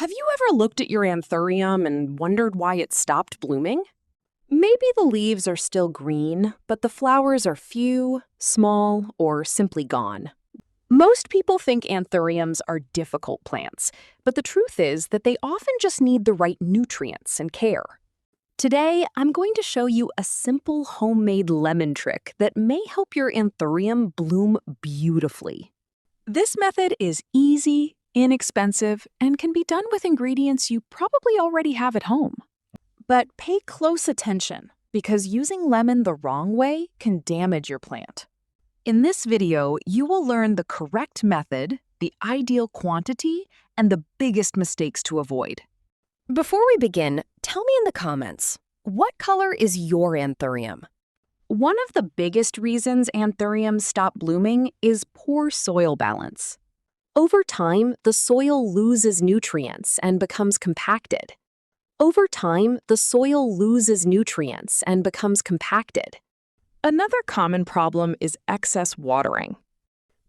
Have you ever looked at your Anthurium and wondered why it stopped blooming? Maybe the leaves are still green, but the flowers are few, small, or simply gone. Most people think Anthuriums are difficult plants, but the truth is that they often just need the right nutrients and care. Today, I'm going to show you a simple homemade lemon trick that may help your Anthurium bloom beautifully. This method is easy, inexpensive, and can be done with ingredients you probably already have at home. But pay close attention, because using lemon the wrong way can damage your plant. In this video, you will learn the correct method, the ideal quantity, and the biggest mistakes to avoid. Before we begin, tell me in the comments, what color is your Anthurium? One of the biggest reasons Anthuriums stop blooming is poor soil balance. Over time, the soil loses nutrients and becomes compacted. Another common problem is excess watering.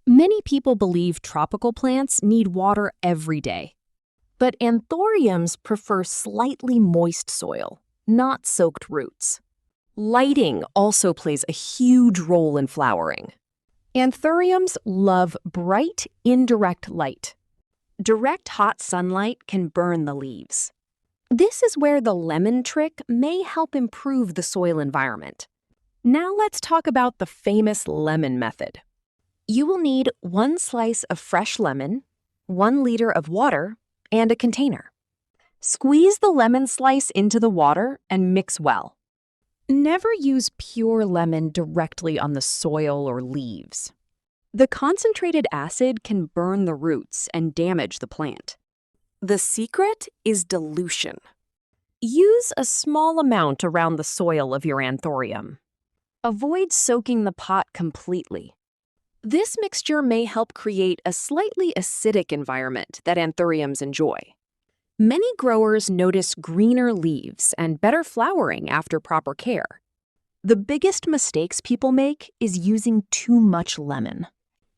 Many people believe tropical plants need water every day. But Anthuriums prefer slightly moist soil, not soaked roots. Lighting also plays a huge role in flowering. Anthuriums love bright, indirect light. Direct hot sunlight can burn the leaves. This is where the lemon trick may help improve the soil environment. Now let's talk about the famous lemon method. You will need 1 slice of fresh lemon, 1 liter of water, and a container. Squeeze the lemon slice into the water and mix well. Never use pure lemon directly on the soil or leaves. The concentrated acid can burn the roots and damage the plant. The secret is dilution. Use a small amount around the soil of your Anthurium. Avoid soaking the pot completely. This mixture may help create a slightly acidic environment that Anthuriums enjoy. Many growers notice greener leaves and better flowering after proper care. The biggest mistakes people make is using too much lemon.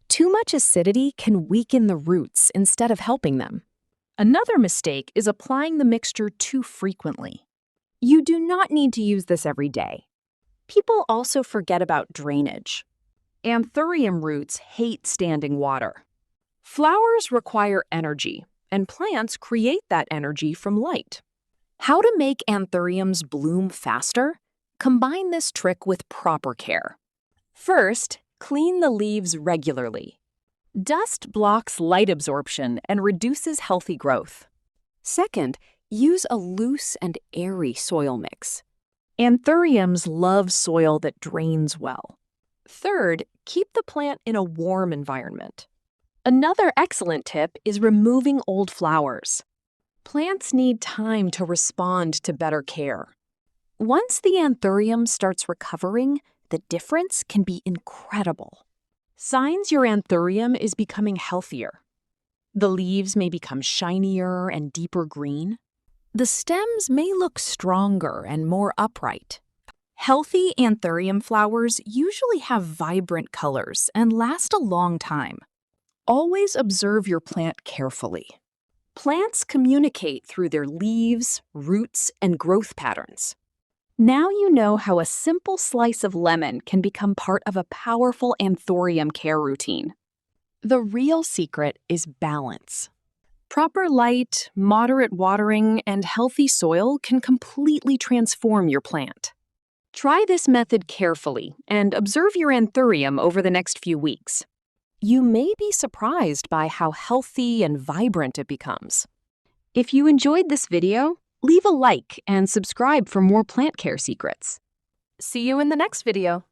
Too much acidity can weaken the roots instead of helping them. Another mistake is applying the mixture too frequently. You do not need to use this every day. People also forget about drainage. Anthurium roots hate standing water. Flowers require energy, and plants create that energy from light. How to make Anthuriums bloom faster? Combine this trick with proper care. First, clean the leaves regularly. Dust blocks light absorption and reduces healthy growth. Second, use a loose and airy soil mix. Anthuriums love soil that drains well. Third, keep the plant in a warm environment. Another excellent tip is removing old flowers. Plants need time to respond to better care. Once the Anthurium starts recovering, the difference can be incredible. Signs your Anthurium is becoming healthier. The leaves may become shinier and deeper green. The stems may look stronger and more upright. Healthy Anthurium flowers usually have vibrant colors and last a long time. Always observe your plant carefully. Plants communicate through their leaves, roots, and growth patterns. Now you know how a simple slice of lemon can become part of a powerful Anthurium care routine. The real secret is balance. Proper light, moderate watering, and healthy soil can completely transform your plant. Try this method carefully and observe your Anthurium over the next few weeks. You may be surprised by how healthy and vibrant it becomes. If you enjoyed this video, leave a like and subscribe for more plant care secrets. See you in the next video.